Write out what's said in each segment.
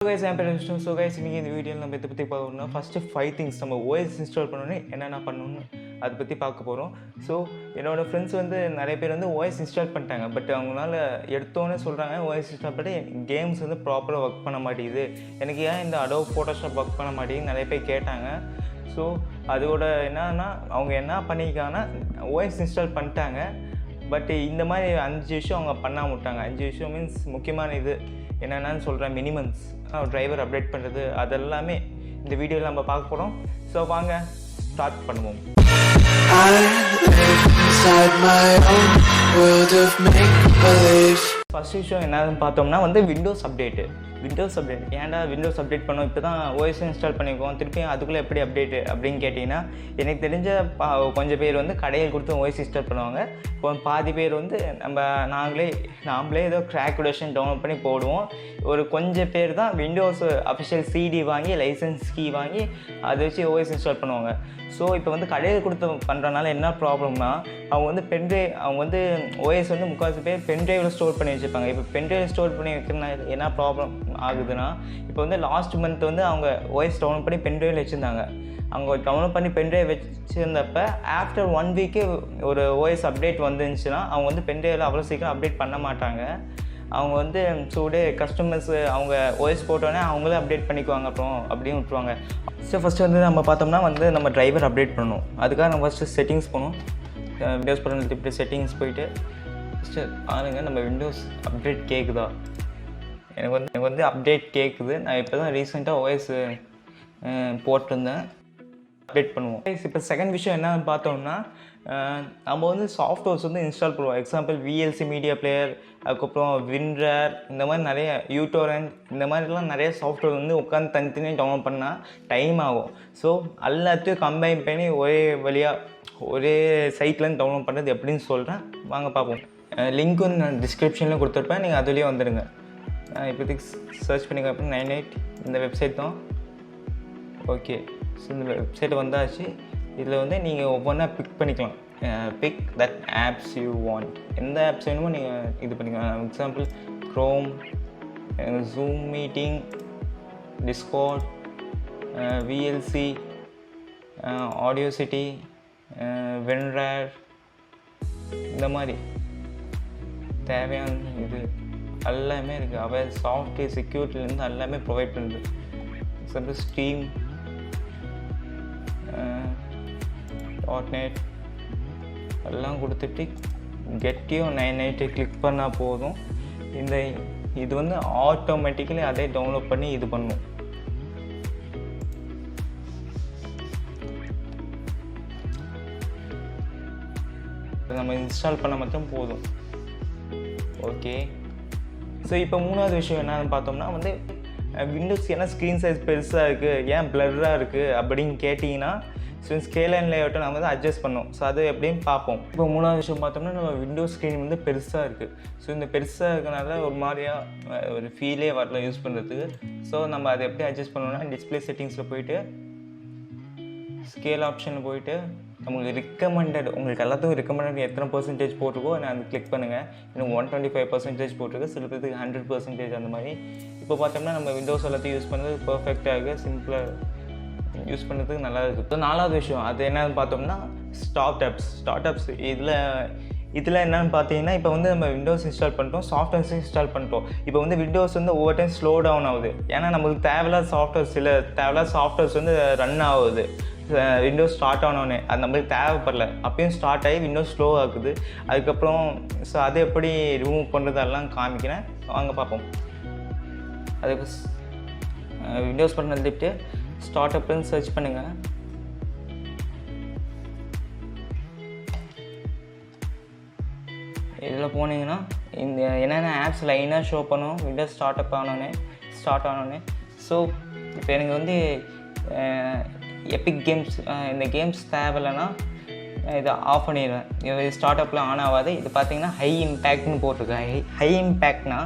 guys, I'm Visu. So guys, இன்னைக்கு இந்த வீடியோல நம்ம இத பத்தி பார்க்கணும்னா first 5 things நம்ம OS இன்ஸ்டால் பண்ணனும் என்னென்ன பண்ணனும் அத பத்தி பார்க்க போறோம். சோ என்னோட फ्रेंड्स வந்து நிறைய பேர் வந்து OS இன்ஸ்டால் பண்ணிட்டாங்க. பட் அவங்களால எடுத்தோனே சொல்றாங்க OS இன்ஸ்டால் பண்ணி கேம்ஸ் வந்து ப்ராப்பரா வர்க் பண்ண மாட்டேங்குது. எனக்கு ஏன் இந்த Adobe Photoshop வர்க் பண்ண மாட்டேங்குது நிறைய பேர் கேட்டாங்க. சோ அதோட என்னன்னா அவங்க என்ன பண்ணிருக்காங்கன்னா OS இன்ஸ்டால் பண்ணிட்டாங்க. பட் இந்த மாதிரி 5 விஷயம் அவங்க பண்ணாம விட்டாங்க. 5 விஷயம் மீன்ஸ் முக்கியமான இது என்னென்னு சொல்கிறேன். மினிமம்ஸ் டிரைவர் அப்டேட் பண்ணுறது அதெல்லாமே இந்த வீடியோவில் நம்ம பார்க்க போகிறோம். ஸோ வாங்க ஸ்டார்ட் பண்ணுவோம். ஃபர்ஸ்ட் விஷயம் என்னன்னு பார்த்தோம்னா வந்து விண்டோஸ் அப்டேட். ஏன்டா விண்டோஸ் அப்டேட் பண்ணோம், இப்போ தான் ஓஎஸ் இன்ஸ்டால் பண்ணியிருக்கோம், திருப்பியும் அதுக்குள்ளே எப்படி அப்டேட்டு அப்படின்னு கேட்டிங்கன்னா, எனக்கு தெரிஞ்ச கொஞ்சம் பேர் வந்து கடையில் கொடுத்து ஓஎஸ் இன்ஸ்டால் பண்ணுவாங்க. இப்போ பாதி பேர் வந்து நாமளே ஏதோ கிராக் வெர்ஷன் டவுன்லோட் பண்ணி போடுவோம். ஒரு கொஞ்சம் பேர் தான் விண்டோஸ் அஃபிஷியல் சிடி வாங்கி லைசன்ஸ் கீ வாங்கி அதை வச்சு ஓஎஸ் இன்ஸ்டால் பண்ணுவாங்க. ஸோ இப்போ வந்து கடையில் கொடுத்து பண்ணுறதுனால என்ன ப்ராப்ளம்னா, அவங்க வந்து ஓஎஸ் வந்து முக்கால்வாசி பேர் பென்ட்ரைவில் ஸ்டோர் பண்ணி வச்சுருப்பாங்க. இப்போ பென்ட்ரைவில் ஸ்டோர் பண்ணி வைக்கிறதுனால என்ன ப்ராப்ளம் ஆகுதுன்னா, இப்போ வந்து லாஸ்ட் மந்த் வந்து அவங்க ஓஎஸ் டவுன்லோட் பண்ணி பென்ட்ரைவில் வச்சுருந்தாங்க. அவங்க டவுன்லோட் பண்ணி பென்ட்ரைவ் வச்சுருந்தப்ப ஆஃப்டர் 1 வீக்கு ஒரு ஓஎஸ் அப்டேட் வந்துருந்துச்சுன்னா அவங்க வந்து பென்ட்ரைவில் அவ்வளோ சீக்கிரம் அப்டேட் பண்ண மாட்டாங்க. அவங்க வந்து கஸ்டமர்ஸ் அவங்க ஓஎஸ் போட்டோன்னே அவங்களே அப்டேட் பண்ணிக்குவாங்க அப்புறம் அப்படின்னு விட்டுருவாங்க. ஸோ ஃபஸ்ட்டு வந்து நம்ம பார்த்தோம்னா வந்து நம்ம டிரைவர் அப்டேட் பண்ணணும். அதுக்காக நம்ம ஃபஸ்ட்டு செட்டிங்ஸ் போகணும். விண்டோஸ் பண்ணி இப்படி செட்டிங்ஸ் போயிட்டு ஃபஸ்ட்டு பாருங்கள் நம்ம விண்டோஸ் அப்டேட் கேட்குதா. எனக்கு வந்து அப்டேட் கேட்குது. நான் இப்போ தான் ரீசெண்டாக ஓஎஸ் போட்டிருந்தேன். அப்டேட் பண்ணுவோம். இப்போ செகண்ட் விஷயம் என்னன்னு பார்த்தோம்னா, நம்ம வந்து சாஃப்ட்வேர்ஸ் வந்து இன்ஸ்டால் பண்ணுவோம். எக்ஸாம்பிள் VLC மீடியா பிளேயர், அதுக்கப்புறம் வின்ரர், இந்த மாதிரி நிறைய யூடோரண்ட், இந்த மாதிரிலாம் நிறைய சாஃப்ட்வேர் வந்து உட்காந்து தனித்தனியாக டவுன்லோட் பண்ணால் டைம் ஆகும். ஸோ எல்லாத்தையும் கம்பைன் பண்ணி ஒரே சைட்லேருந்து டவுன்லோட் பண்ணுறது எப்படின்னு சொல்கிறேன், வாங்க பார்ப்போம். லிங்க் வந்து நான் டிஸ்கிரிப்ஷனில் கொடுத்துருப்பேன், நீங்கள் அதுலேயே வந்துடுங்க. இப்போதைக்கு சர்ச் பண்ணிக்க அப்புறம் 98 இந்த வெப்சைட் தான். ஓகே, ஸோ இந்த வெப்சைட் வந்தாச்சு. இதில் வந்து நீங்கள் ஒவ்வொன்றா பிக் பண்ணிக்கலாம். Pick that apps you want. எந்த ஆப்ஸ் வேணுமோ நீங்கள் இது பண்ணிக்கலாம். Example Chrome, Zoom meeting, Discord, VLC, Audacity, WinRAR, இந்த மாதிரி தேவையான இது எல்லாமே இருக்குது. அவள் சாஃப்ட்வேர் செக்யூரிட்டிலேருந்து எல்லாமே ப்ரொவைட் பண்ணுது. எக்ஸாம்பிள் ஸ்ட்ரீம், .NET எல்லாம் கொடுத்துட்டு கெட்டியோ 998 கிளிக் பண்ணால் போதும். இது வந்து ஆட்டோமேட்டிக்கலி அதே டவுன்லோட் பண்ணி இது பண்ணும். நம்ம இன்ஸ்டால் பண்ண மட்டும் போதும். ஓகே, ஸோ இப்போ மூணாவது விஷயம் என்னன்னு பார்த்தோம்னா வந்து விண்டோஸ் ஏன்னா ஸ்க்ரீன் சைஸ் பெருசாக இருக்குது, ஏன் பிளர்ராக இருக்குது அப்படின்னு கேட்டிங்கன்னா, ஸோ ஸ்கேல் அண்ட் லேஅவுட்டை நம்ம வந்து அட்ஜஸ்ட் பண்ணோம். ஸோ அது எப்படின்னு பார்ப்போம். இப்போ மூணாவது விஷயம் பார்த்தோம்னா, நம்ம விண்டோஸ் ஸ்க்ரீன் வந்து பெருசாக இருக்குது. ஸோ இந்த பெருசாக இருக்கிறனால ஒரு மாதிரியாக ஒரு ஃபீலே வரல யூஸ் பண்ணுறதுக்கு. ஸோ நம்ம அதை எப்படி அட்ஜஸ்ட் பண்ணோம்னா, டிஸ்பிளே செட்டிங்ஸில் போயிட்டு ஸ்கேல் ஆப்ஷனில் போயிட்டு உங்களுக்கு உங்களுக்கு எல்லாத்துக்கும் ரெக்கமெண்டட் எத்தனை பர்சன்டேஜ் போட்டிருக்கோ நான் அது கிளிக் பண்ணுங்கள். எனக்கு 125% போட்டிருக்கு, சில பேருக்கு 100% அந்த மாதிரி. இப்போ பார்த்தோம்னா நம்ம விண்டோஸ் எல்லாத்தையும் யூஸ் பண்ணுறது பர்ஃபெக்டாக சிம்பிளாக யூஸ் பண்ணுறதுக்கு நல்லா இருக்குது. ஸோ நாலாவது விஷயம் அது என்னன்னு பார்த்தோம்னா ஸ்டார்ட் அப்ஸ். இதில் என்னென்னு பார்த்தீங்கன்னா, இப்போ வந்து நம்ம விண்டோஸ் இன்ஸ்டால் பண்ணிட்டோம், சாஃப்ட்வேர்ஸ் இன்ஸ்டால் பண்ணிட்டோம். இப்போ வந்து விண்டோஸ் வந்து ஒவ்வொரு டைம் ஸ்லோ டவுன் ஆகுது. ஏன்னா நம்மளுக்கு தேவையில்லாத சாஃப்ட்வேர்ஸ் வந்து ரன் ஆகுது. விண்டோஸ் ஸ்டார்ட் ஆனோடனே அது நம்மளுக்கு தேவைப்படல, அப்பயும் ஸ்டார்ட் ஆகி விண்டோஸ் ஸ்லோ ஆகுது. அதுக்கப்புறம் ஸோ அதை எப்படி ரிமூவ் பண்ணுறதெல்லாம் காமிக்கிறேன், வாங்க பார்ப்போம். அதுக்கு விண்டோஸ் பண்ண எழுதிட்டு ஸ்டார்ட் அப்னு சர்ச் பண்ணுங்கள். இதில் போனீங்கன்னா இந்த என்னென்ன ஆப்ஸ் லைனாக ஷோ பண்ணும் விண்டோஸ் ஸ்டார்ட் ஆனோடனே. ஸோ இப்போ எனக்கு வந்து எபிக் கேம்ஸ், இந்த கேம்ஸ் தேவையில்லைன்னா இதை ஆஃப் பண்ணிடுவேன். இது ஸ்டார்ட் அப்பில் ஆன் ஆகாது. இது பார்த்தீங்கன்னா ஹை இம்பேக்ட்னு போட்டிருக்கேன். ஹை இம்பேக்ட்னா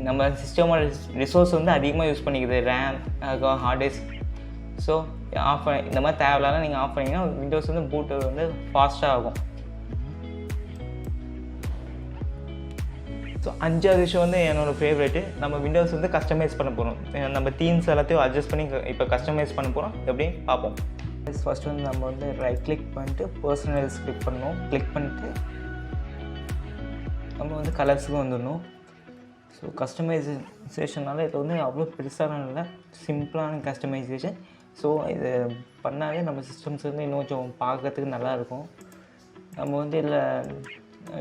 நம்ம சிஸ்டமோட ரிசோர்ஸ் வந்து அதிகமாக யூஸ் பண்ணிக்குது, ரேம், ஹார்ட் டிஸ்க். ஸோ இந்த மாதிரி தேவையில்லாத நீங்கள் ஆஃப் பண்ணிங்கன்னா விண்டோஸ் வந்து பூட் வந்து ஃபாஸ்ட்டாக ஆகும். ஸோ 5வது விஷயம் வந்து என்னோடய ஃபேவரெட்டு, நம்ம விண்டோஸ் வந்து கஸ்டமைஸ் பண்ண போகிறோம். நம்ம தீம்ஸ் எல்லாத்தையும் அட்ஜஸ்ட் பண்ணி இப்போ கஸ்டமைஸ் பண்ண போகிறோம். எப்படின்னு பார்ப்போம். ஃபஸ்ட் வந்து நம்ம வந்து ரைட் கிளிக் பண்ணிட்டு பர்சனலைஸ் கிளிக் பண்ணணும். கிளிக் பண்ணிட்டு நம்ம வந்து கலர்ஸுக்கு வந்துடணும். ஸோ கஸ்டமைசேஷனால் இது வந்து அவ்வளோ பெருசான இல்லை, சிம்பிளான கஸ்டமைசேஷன். ஸோ இது பண்ணாலே நம்ம சிஸ்டம்ஸ் வந்து இன்னும் கொஞ்சம் பார்க்கறதுக்கு நல்லாயிருக்கும். நம்ம வந்து இதில்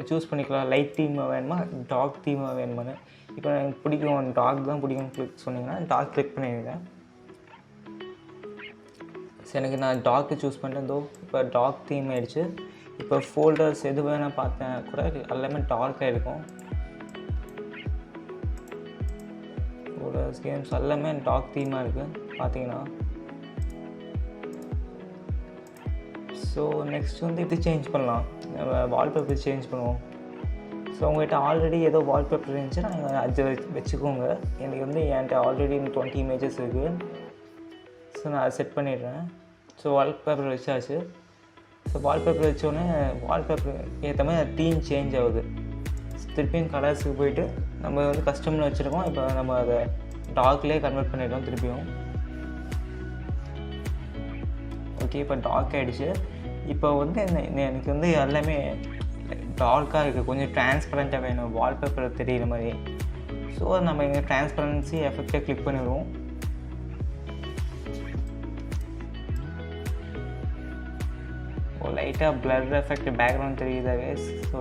சூஸ் பண்ணிக்கலாம், லைட் தீமாக வேணுமா டார்க் தீமாக வேணுமான்னு. இப்போ எனக்கு பிடிக்கும், டார்க் தான் பிடிக்கும்னு கிளிக் சொன்னிங்கன்னா டார்க் கிளிக் பண்ணிடுவேன். ஸோ எனக்கு நான் டார்க்கு சூஸ் பண்ணிட்டேன். இப்போ டார்க் தீம் ஆகிடுச்சு. இப்போ ஃபோல்டர்ஸ் எது வேணால் பார்த்தேன் கூட எல்லாமே டார்க்காக இருக்கும். ஃபோல்டர்ஸ் கேம்ஸ் எல்லாமே டார்க் தீமாக இருக்குது பார்த்தீங்கன்னா. ஸோ நெக்ஸ்ட் வந்து இது சேஞ்ச் பண்ணலாம், நம்ம வால்பேப்பர் சேஞ்ச் பண்ணுவோம். ஸோ உங்கள்கிட்ட ஆல்ரெடி ஏதோ வால்பேப்பர் இருந்துச்சுன்னா அது வச்சுக்கோங்க. எனக்கு வந்து என்கிட்ட ஆல்ரெடி 20 இமேஜஸ் இருக்குது. ஸோ நான் அதை செட் பண்ணிடுறேன். ஸோ வால்பேப்பர் வச்சாச்சு. ஸோ வால்பேப்பர் வச்சோடனே வால்பேப்பர் ஏற்ற மாதிரி தீம் சேஞ்ச் ஆகுது. திருப்பியும் கலர்ஸுக்கு போயிட்டு நம்ம வந்து கஸ்டமில் வச்சுருக்கோம். இப்போ நம்ம அதை டார்க்லேயே கன்வெர்ட் பண்ணிடுறோம் திருப்பியும். ஓகே, இப்போ டார்க் ஆகிடுச்சு. இப்போ வந்து எனக்கு வந்து எல்லாமே டார்க்காக இருக்குது, கொஞ்சம் டிரான்ஸ்பரண்ட்டாக வேணும், வால்பேப்பர் தெரிகிற மாதிரி. ஸோ நம்ம இங்கே டிரான்ஸ்பரன்சி எஃபெக்டை கிளிக் பண்ணிடுவோம். லைட்டாக பிளர் எஃபெக்ட் பேக்ரவுண்ட் தெரியுதா கைஸ்? ஸோ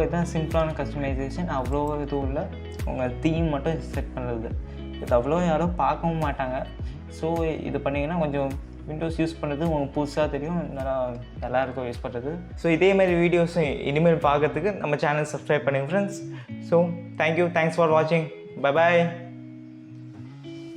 இதுதான் சிம்பிளான கஸ்டமைசேஷன். அவ்வளோ இதுவும் இல்லை, உங்கள் தீம் மட்டும் செட் பண்ணுறது. இது அவ்வளோ யாரும் பார்க்கவும் மாட்டாங்க. ஸோ இது பண்ணிங்கன்னா கொஞ்சம் விண்டோஸ் யூஸ் பண்ணுறது உங்களுக்கு புதுசாக தெரியும், நல்லாயிருக்கும் யூஸ் பண்ணுறது. ஸோ இதே மாதிரி வீடியோஸும் இனிமேல் பார்க்கறதுக்கு நம்ம சேனல் சப்ஸ்கிரைப் பண்ணுங்கள் friends. So thank you, thanks for வாட்சிங், பை பாய்.